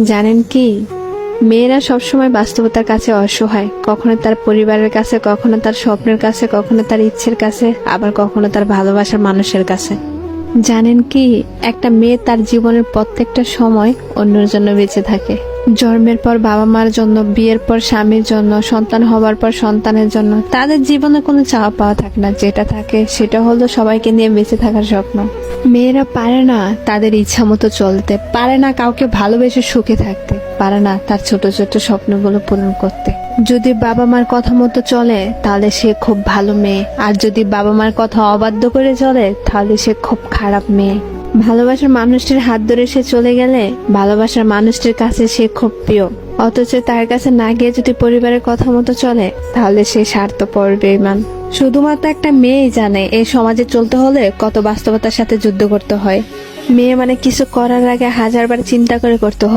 জানেন কি, মেয়েরা সবসময় বাস্তবতার কাছে অসহায়। কখনো তার পরিবারের কাছে, কখনো তার স্বপ্নের কাছে, কখনো তার ইচ্ছের কাছে, আবার কখনো তার ভালোবাসার মানুষের কাছে। জানেন কি, একটা মেয়ে তার জীবনের প্রত্যেকটা সময় অন্যের জন্য বেঁচে থাকে। জন্মের পর বাবা মার জন্য, বিয়ের পর স্বামীর জন্য, সন্তান হবার পর সন্তানের জন্য। তাদের জীবনে কোনো চাওয়া পাওয়া থাকে না, যেটা থাকে সেটা হলো সবাইকে নিয়ে বেঁচে থাকার স্বপ্ন। মেয়েরা পারে না তাদের ইচ্ছা মতো চলতে, পারে না কাউকে ভালোবেসে সুখে থাকতে, পারে না তার ছোট ছোট স্বপ্নগুলো পূরণ করতে। যদি বাবা মার কথা মতো চলে তাহলে সে খুব ভালো মেয়ে, আর যদি বাবা মার কথা অবাধ্য করে চলে তাহলে সে খুব খারাপ মেয়ে। ভালোবাসার মানুষটির হাত ধরে সে চলে গেলে ভালোবাসার মানুষটির কাছে সে খুব প্রিয়, অথচ তার কাছে না গিয়ে যদি পরিবারের কথা মতো চলে তাহলে সে স্বার্থপর, বেঈমান। শুধুমাত্র একটা মেয়েই জানে এই সমাজে চলতে হলে কত বাস্তবতার সাথে যুদ্ধ করতে হয়। মেয়ে মানে কিছু করার আগে হাজারবার চিন্তা করে করতে হয়।